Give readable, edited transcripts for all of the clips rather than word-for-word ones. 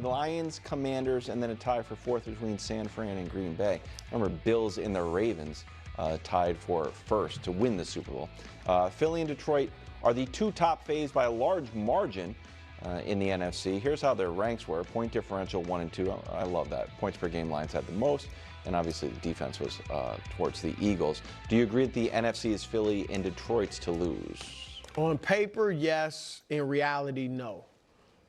Lions, Commanders, and then a tie for fourth between San Fran and Green Bay. Remember, Bills and the Ravens tied for first to win the Super Bowl. Philly and Detroit are the two top faves by a large margin in the NFC. Here's how their ranks were. Point differential 1 and 2. I love that. Points per game Lions had the most, and obviously the defense was towards the Eagles. Do you agree that the NFC is Philly and Detroit's to lose? On paper, yes. In reality, no.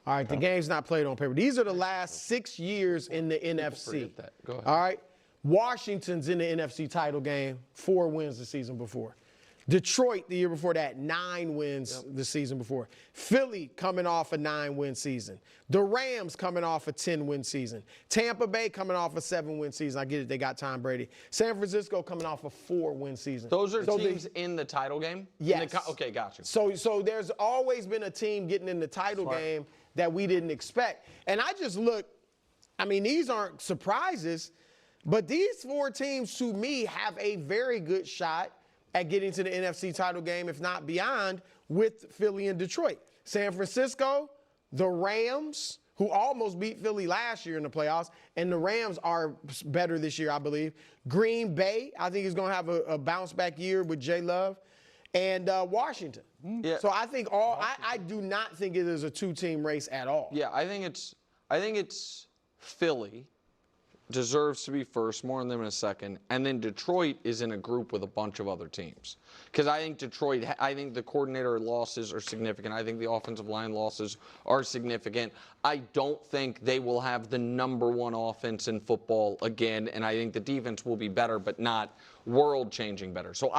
All right, the game's not played on paper. These are the last 6 years in the NFC. Go ahead. All right? Washington's in the NFC title game, 4 wins the season before. Detroit, the year before that, 9 wins the season before. Philly coming off a 9-win season. The Rams coming off a 10-win season. Tampa Bay coming off a 7-win season. I get it, they got Tom Brady. San Francisco coming off a 4-win season. Those are teams in the title game? Yes. Okay, gotcha. So there's always been a team getting in the title game that we didn't expect. And I just look, I mean, these aren't surprises, but these 4 teams, to me, have a very good shot at getting to the NFC title game, if not beyond, with Philly and Detroit. San Francisco, the Rams, who almost beat Philly last year in the playoffs, and the Rams are better this year, I believe. Green Bay, I think, is going to have a bounce-back year with J. Love, and Washington. Yeah. So I think I do not think it is a 2-team race at all. Yeah, I think it's Philly deserves to be first, more on them in a second, and then Detroit is in a group with a bunch of other teams. Because I think Detroit, I think the coordinator losses are significant. I think the offensive line losses are significant. I don't think they will have the #1 offense in football again, and I think the defense will be better, but not world-changing better. So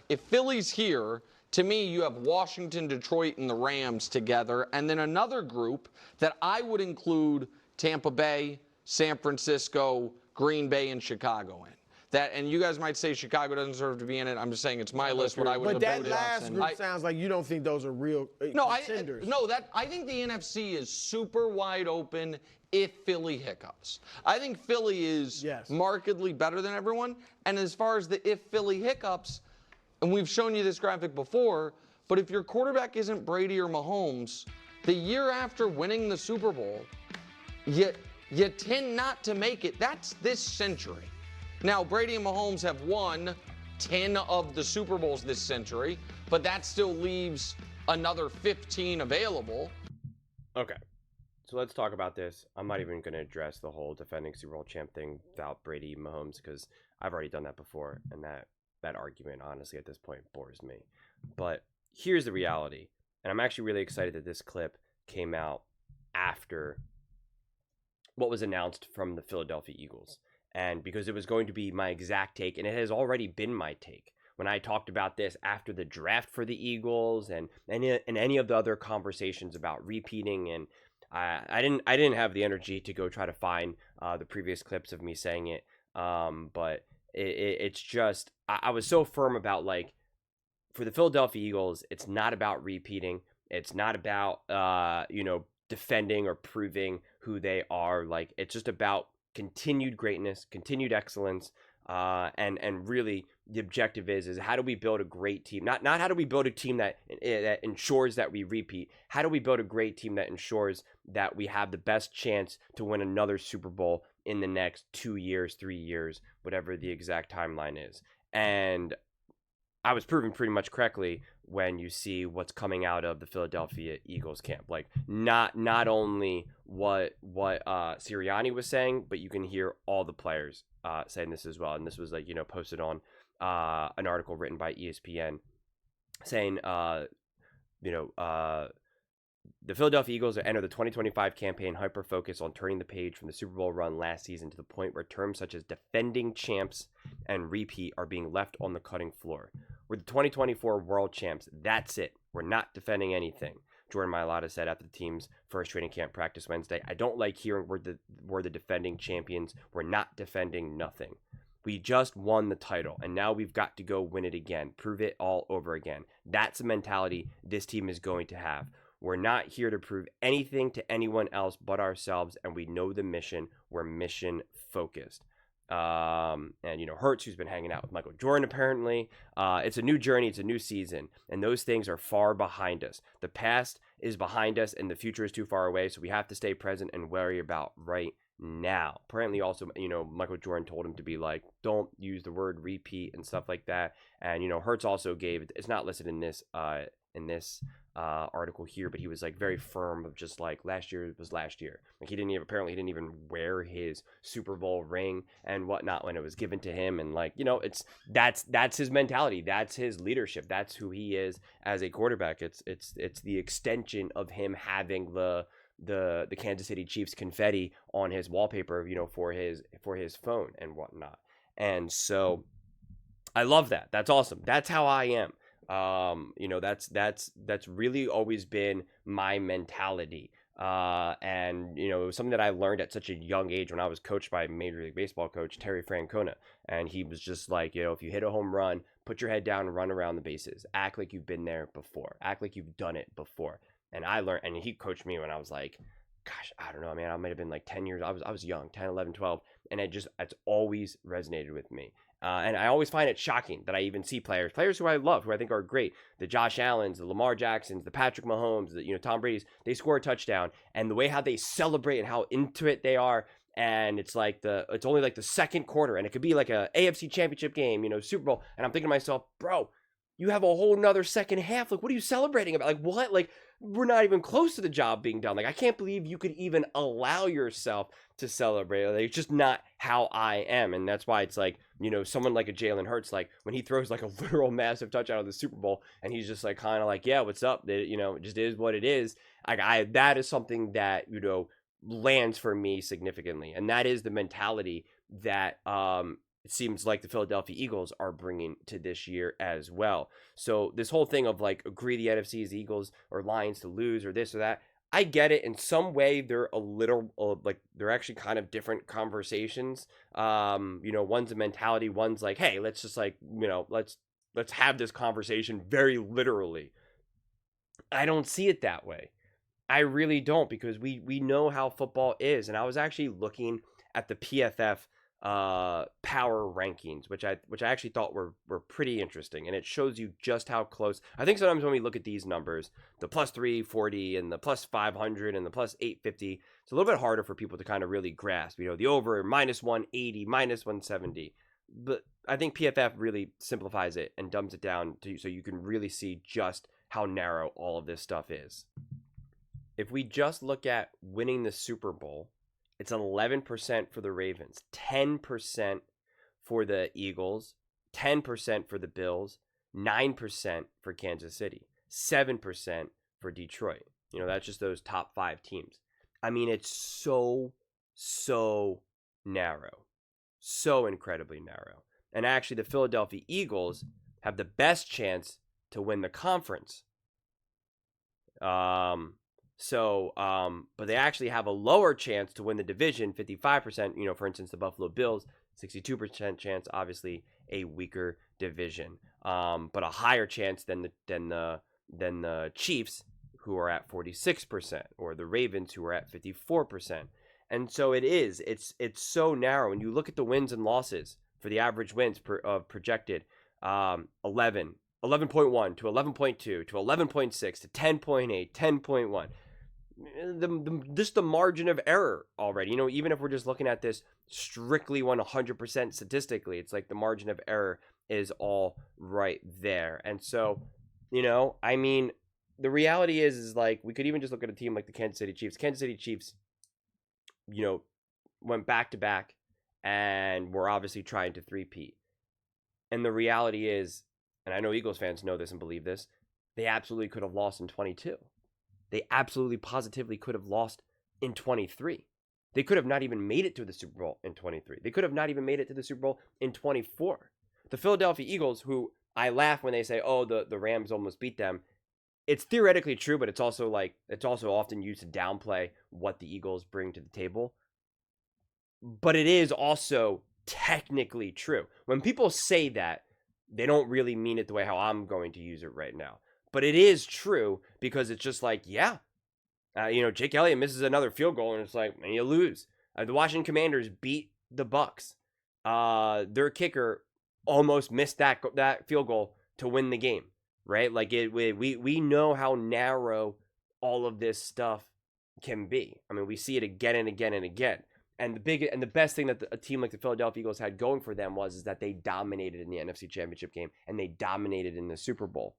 if Philly's here, to me, you have Washington, Detroit, and the Rams together, and then another group that I would include Tampa Bay, San Francisco, Green Bay, and Chicago in. And you guys might say Chicago doesn't deserve to be in it. I'm just saying it's my list. What I would have voted. But that last group sounds like you don't think those are real contenders. I think the NFC is super wide open if Philly hiccups. I think Philly is markedly better than everyone. And as far as the if Philly hiccups, and we've shown you this graphic before, but if your quarterback isn't Brady or Mahomes, the year after winning the Super Bowl, you tend not to make it. That's this century. Now, Brady and Mahomes have won 10 of the Super Bowls this century, but that still leaves another 15 available. Okay, so let's talk about this. I'm not even going to address the whole defending Super Bowl champ thing without Brady and Mahomes because I've already done that before, and that argument, honestly, at this point bores me. But here's the reality, and I'm actually really excited that this clip came out after what was announced from the Philadelphia Eagles. And because it was going to be my exact take, and it has already been my take. When I talked about this after the draft for the Eagles and any of the other conversations about repeating, and I didn't have the energy to go try to find the previous clips of me saying it. But it's just, I was so firm about, like, for the Philadelphia Eagles, it's not about repeating. It's not about, defending or proving who they are. Like, it's just about continued greatness, continued excellence, and really the objective is how do we build a great team? Not how do we build a team that ensures that we repeat. How do we build a great team that ensures that we have the best chance to win another Super Bowl in the next 2 years, 3 years, whatever the exact timeline is. And I was proven pretty much correctly when you see what's coming out of the Philadelphia Eagles camp. Like, not only what Sirianni was saying, but you can hear all the players saying this as well. And this was, like, posted on an article written by ESPN saying, the Philadelphia Eagles enter the 2025 campaign hyper-focused on turning the page from the Super Bowl run last season to the point where terms such as defending champs and repeat are being left on the cutting floor. We're the 2024 world champs. That's it. We're not defending anything. Jordan Mailata said after the team's first training camp practice Wednesday, I don't like hearing we're the defending champions. We're not defending nothing. We just won the title, and now we've got to go win it again. Prove it all over again. That's the mentality this team is going to have. We're not here to prove anything to anyone else but ourselves, and we know the mission. We're mission-focused. And Hurts, who's been hanging out with Michael Jordan, apparently. It's a new journey. It's a new season, and those things are far behind us. The past is behind us and the future is too far away. So we have to stay present and worry about right now. Apparently also, Michael Jordan told him to be like, don't use the word repeat and stuff like that. And, Hurts also gave, it's not listed in this article here, but he was like very firm of just like last year was last year. Like he didn't even wear his Super Bowl ring and whatnot when it was given to him. And like, that's his mentality. That's his leadership. That's who he is as a quarterback. It's the extension of him having the Kansas City Chiefs confetti on his wallpaper, for his phone and whatnot. And so I love that. That's awesome. That's how I am. That's really always been my mentality. And it was something that I learned at such a young age when I was coached by Major League Baseball coach Terry Francona. And he was just like, if you hit a home run, put your head down and run around the bases. Act like you've been there before. Act like you've done it before. And I learned, and he coached me when I was like, gosh, I don't know, man, I might have been like 10 years. I was young, 10, 11, 12. And it's always resonated with me. And I always find it shocking that I even see players who I love, who I think are great, the Josh Allens, the Lamar Jacksons, the Patrick Mahomes, the Tom Brady's, they score a touchdown, and the way how they celebrate and how into it they are, and it's only like the second quarter, and it could be like a AFC Championship game, Super Bowl, and I'm thinking to myself, bro, you have a whole nother second half. Like, what are you celebrating about? Like, what? Like, we're not even close to the job being done. Like, I can't believe you could even allow yourself to celebrate. Like, it's just not how I am. And that's why it's like, someone like a Jalen Hurts, like when he throws like a literal massive touchdown of the Super Bowl and he's just like kind of like, yeah, what's up? It just is what it is. Like that is something that, lands for me significantly. And that is the mentality that, it seems like the Philadelphia Eagles are bringing to this year as well. So this whole thing of like agree the NFC's Eagles or Lions to lose or this or that, I get it. In some way, they're a little like they're actually kind of different conversations. One's a mentality. One's like, hey, let's just like let's have this conversation very literally. I don't see it that way. I really don't, because we know how football is. And I was actually looking at the PFF power rankings, which I actually thought were pretty interesting, and it shows you just how close. I think sometimes when we look at these numbers, the plus 340 and the plus 500 and the plus 850, it's a little bit harder for people to kind of really grasp. The over minus 180, minus 170, but I think PFF really simplifies it and dumbs it down to so you can really see just how narrow all of this stuff is. If we just look at winning the Super Bowl, it's 11% for the Ravens, 10% for the Eagles, 10% for the Bills, 9% for Kansas City, 7% for Detroit. That's just those top 5 teams. I mean, it's so narrow, so incredibly narrow. And actually, the Philadelphia Eagles have the best chance to win the conference. But they actually have a lower chance to win the division, 55%, for instance, the Buffalo Bills, 62% chance, obviously a weaker division, but a higher chance than the Chiefs, who are at 46%, or the Ravens, who are at 54%. And so it's so narrow. When you look at the wins and losses for the average wins projected, 11, 11.1 to 11.2 to 11.6 to 10.8, 10.1. Just the margin of error already, even if we're just looking at this strictly 100% statistically, it's like the margin of error is all right there. And so, I mean, the reality is like, we could even just look at a team like the Kansas City Chiefs. Kansas City Chiefs, went back to back and were obviously trying to three-peat. And the reality is, and I know Eagles fans know this and believe this, they absolutely could have lost in 22. They absolutely positively could have lost in 23. They could have not even made it to the Super Bowl in 23. They could have not even made it to the Super Bowl in 24. The Philadelphia Eagles, who I laugh when they say, oh, the Rams almost beat them. It's theoretically true, but it's also often used to downplay what the Eagles bring to the table. But it is also technically true. When people say that, they don't really mean it the way how I'm going to use it right now. But it is true, because it's just like, yeah, Jake Elliott misses another field goal, and it's like, and you lose. The Washington Commanders beat the Bucks. Their kicker almost missed that field goal to win the game, right? Like we know how narrow all of this stuff can be. I mean, we see it again and again and again. And the best thing that a team like the Philadelphia Eagles had going for them was that they dominated in the NFC Championship game and they dominated in the Super Bowl.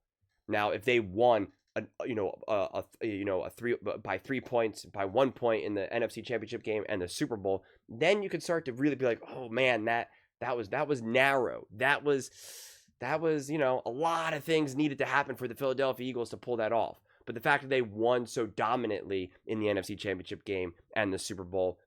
Now, if they won by 3 points, by 1 point in the NFC Championship game and the Super Bowl, then you could start to really be like, oh man, that was narrow. That was a lot of things needed to happen for the Philadelphia Eagles to pull that off. But the fact that they won so dominantly in the NFC Championship game and the Super Bowl,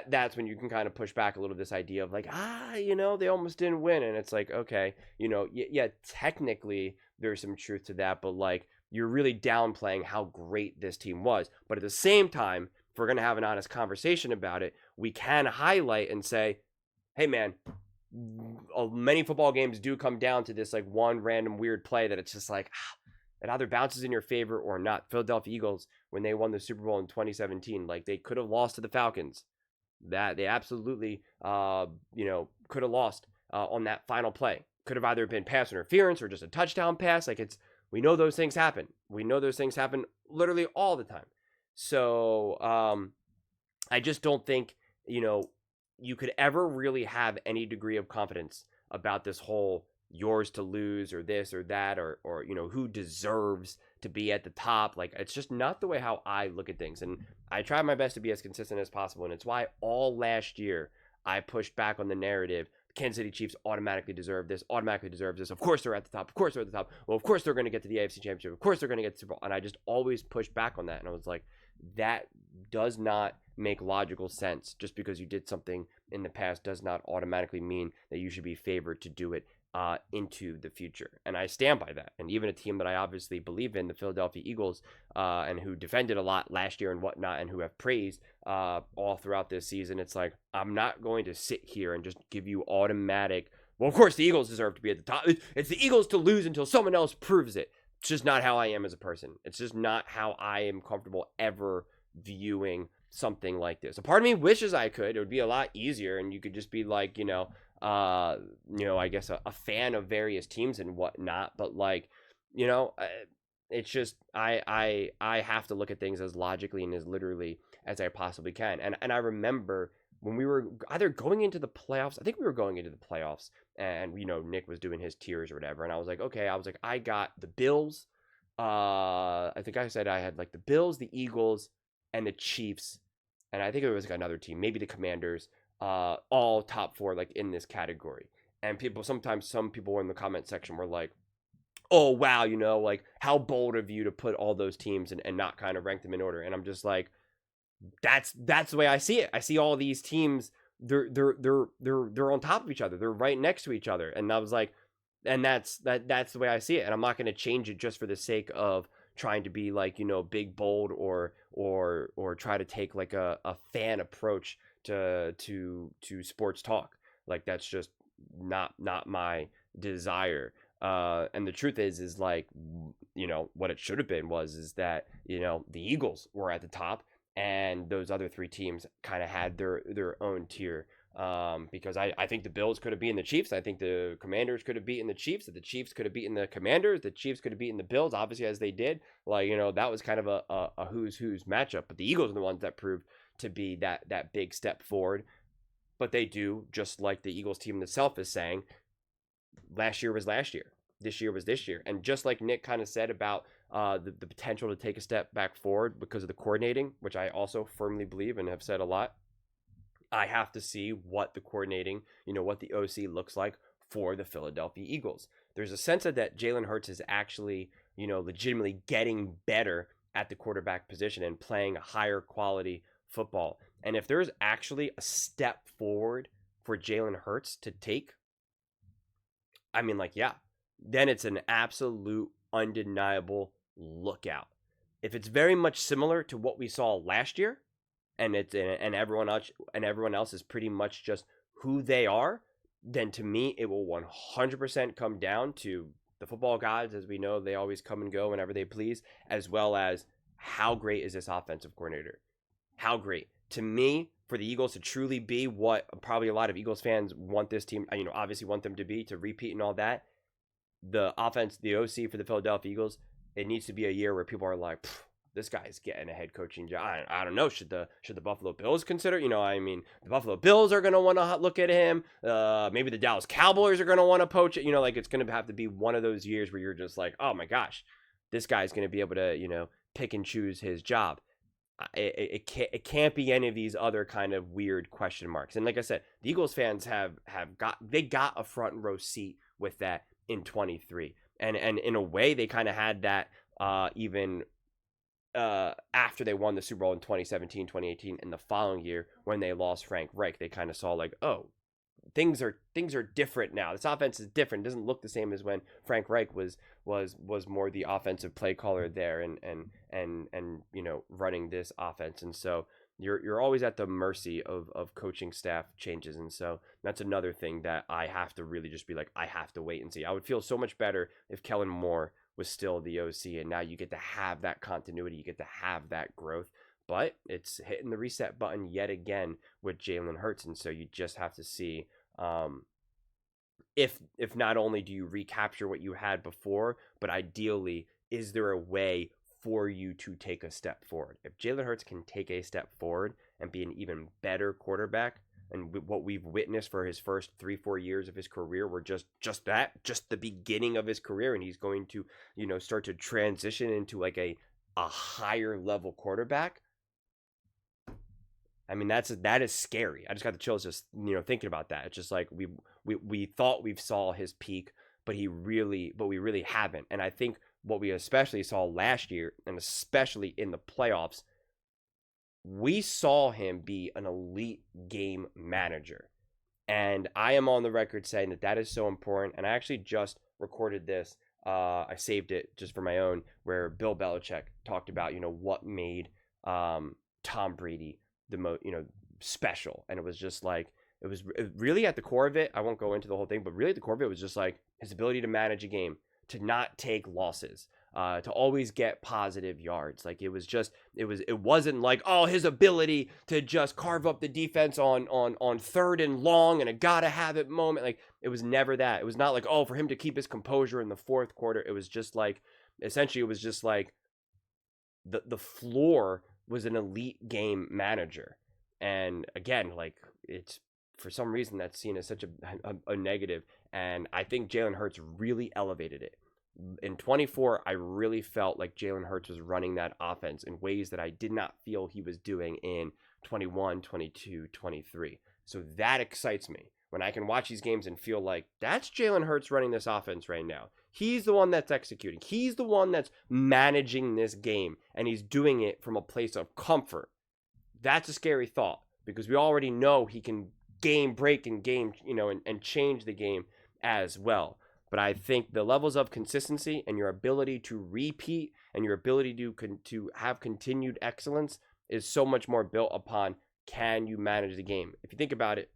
that's when you can kind of push back a little this idea of like, they almost didn't win. And it's like, okay, yeah, technically there's some truth to that, but like, you're really downplaying how great this team was. But at the same time, if we're going to have an honest conversation about it, we can highlight and say, hey man, many football games do come down to this like one random weird play that it's just like, it either bounces in your favor or not. Philadelphia Eagles, when they won the Super Bowl in 2017, like they could have lost to the Falcons. That they absolutely, could have lost on that final play. Could have either been pass interference or just a touchdown pass. Like we know those things happen. We know those things happen literally all the time. So I just don't think, you could ever really have any degree of confidence about this whole yours to lose or this or that or who deserves to be at the top. Like, it's just not the way how I look at things. And I try my best to be as consistent as possible. And it's why all last year I pushed back on the narrative. Kansas City Chiefs automatically deserve this, automatically deserves this. Of course they're at the top. Of course they're at the top. Well, of course they're going to get to the AFC Championship. Of course they're going to get to the Super Bowl. And I just always pushed back on that. And I was like, that does not make logical sense. Just because you did something in the past does not automatically mean that you should be favored to do it into the future. And I stand by that. And even a team that I obviously believe in, the Philadelphia Eagles, and who defended a lot last year and whatnot, and who have praised all throughout this season, it's like, I'm not going to sit here and just give you automatic, well, of course the Eagles deserve to be at the top. It's the Eagles to lose until someone else proves it. It's just not how I am as a person. It's just not how I am comfortable ever viewing something like this. A part of me wishes I could. It would be a lot easier, and you could just be like, I guess a fan of various teams and whatnot. But like, it's just I have to look at things as logically and as literally as I possibly can. And I remember when we were either going into the playoffs, I think we were going into the playoffs, and Nick was doing his tiers or whatever, and I was like, okay, I got the Bills. I think I said I had like the Bills, the Eagles, and the Chiefs, and I think it was like another team, maybe the Commanders, all top four, like in this category. And some people in the comment section were like, oh wow, like how bold of you to put all those teams and not kind of rank them in order. And I'm just like, that's the way I see it. I see all these teams, they're on top of each other, they're right next to each other. And I was like, and that's the way I see it. And I'm not going to change it just for the sake of trying to be like, big, bold, or try to take like a fan approach to sports talk. Like, that's just not my desire. And the truth is like, what it should have been is that, the Eagles were at the top, and those other three teams kind of had their own tier. Because I think the Bills could have beaten the Chiefs. I think the Commanders could have beaten the Chiefs. The Chiefs could have beaten the Commanders. The Chiefs could have beaten the Bills, obviously, as they did. Like, that was kind of a who's matchup. But the Eagles are the ones that proved to be that big step forward. But they do, just like the Eagles team itself is saying, last year was last year. This year was this year. And just like Nick kind of said about the potential to take a step back forward because of the coordinating, which I also firmly believe and have said a lot, I have to see what the coordinating, what the OC looks like for the Philadelphia Eagles. There's a sense that Jalen Hurts is actually, legitimately getting better at the quarterback position and playing a higher quality football. And if there's actually a step forward for Jalen Hurts to take, I mean, like, yeah, then it's an absolute undeniable lookout. If it's very much similar to what we saw last year, and everyone else is pretty much just who they are, then to me it will 100% come down to the football gods, as we know they always come and go whenever they please, as well as how great is this offensive coordinator. How great. To me, for the Eagles to truly be what probably a lot of Eagles fans want this team, obviously want them to be, to repeat and all that, the offense, the OC for the Philadelphia Eagles, it needs to be a year where people are like, this guy's getting a head coaching job. I don't know. Should the Buffalo Bills consider? I mean, the Buffalo Bills are going to want to look at him. Maybe the Dallas Cowboys are going to want to poach it. Like it's going to have to be one of those years where you're just like, oh my gosh, this guy's going to be able to, pick and choose his job. It can't be any of these other kind of weird question marks. And like I said, the Eagles fans got a front row seat with that in 23. And in a way, they kind of had that even after they won the Super Bowl in 2017, 2018, and the following year when they lost Frank Reich. They kind of saw like, oh, things are different now. This offense is different. It doesn't look the same as when Frank Reich was more the offensive play caller there and running this offense. And so you're always at the mercy of coaching staff changes. And so that's another thing that I have to really just be like, I have to wait and see. I would feel so much better if Kellen Moore was still the OC, and now you get to have that continuity, you get to have that growth. But it's hitting the reset button yet again with Jalen Hurts, and so you just have to see if not only do you recapture what you had before, but ideally, is there a way for you to take a step forward? If Jalen Hurts can take a step forward and be an even better quarterback, and what we've witnessed for his first 3-4 years of his career were just the beginning of his career, and he's going to start to transition into like a higher level quarterback. I mean, that is scary. I just got the chills just thinking about that. It's just like we thought we saw his peak, but we really haven't. And I think what we especially saw last year, and especially in the playoffs, we saw him be an elite game manager. And I am on the record saying that is so important. And I actually just recorded this. I saved it just for my own, where Bill Belichick talked about, what made Tom Brady the most, special. And it was just like, it was really at the core of it. I won't go into the whole thing, but really at the core of it was just like his ability to manage a game, to not take losses, to always get positive yards. Like it wasn't like, oh, his ability to just carve up the defense on third and long and a gotta have it moment. Like it was never that. It was not like, oh, for him to keep his composure in the fourth quarter. It was just like, essentially it was just like the floor was an elite game manager. And again, like it's, for some reason that's seen as such a negative. And I think Jalen Hurts really elevated it. In 24, I really felt like Jalen Hurts was running that offense in ways that I did not feel he was doing in 21, 22, 23. So that excites me when I can watch these games and feel like that's Jalen Hurts running this offense right now. He's the one that's executing. He's the one that's managing this game, and he's doing it from a place of comfort. That's a scary thought, because we already know he can game break and game, and change the game as well. But I think the levels of consistency and your ability to repeat and your ability to have continued excellence is so much more built upon, can you manage the game? If you think about it,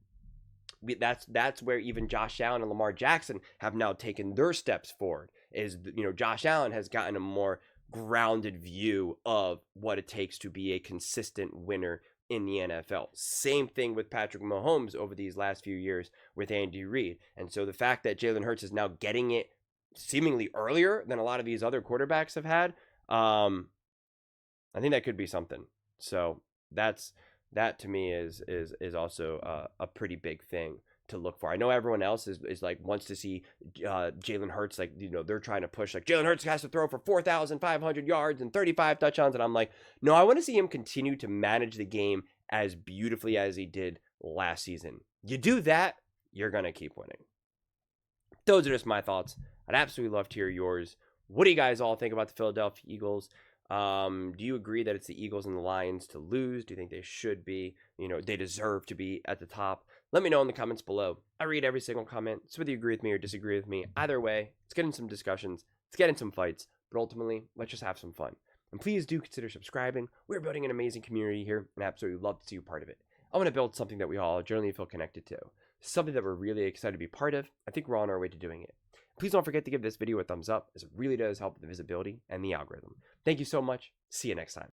that's where even Josh Allen and Lamar Jackson have now taken their steps forward. Is Josh Allen has gotten a more grounded view of what it takes to be a consistent winner in the NFL. Same thing with Patrick Mahomes over these last few years with Andy Reid. And so the fact that Jalen Hurts is now getting it seemingly earlier than a lot of these other quarterbacks have had, I think that could be something. So that to me is also a pretty big thing to look for. I know everyone else is like wants to see Jalen Hurts, like they're trying to push like Jalen Hurts has to throw for 4,500 yards and 35 touchdowns, and I'm like, no, I want to see him continue to manage the game as beautifully as he did last season. You do that, you're gonna keep winning. Those are just my thoughts. I'd absolutely love to hear yours. What do you guys all think about the Philadelphia Eagles? Do you agree that it's the Eagles and the Lions to lose? Do you think they should be, they deserve to be at the top? Let me know in the comments below. I read every single comment, so whether you agree with me or disagree with me, either way, let's get in some discussions, let's get in some fights, but ultimately, let's just have some fun. And please do consider subscribing. We're building an amazing community here, and I absolutely love to see you part of it. I want to build something that we all generally feel connected to, something that we're really excited to be part of. I think we're on our way to doing it. Please don't forget to give this video a thumbs up, as it really does help with the visibility and the algorithm. Thank you so much. See you next time.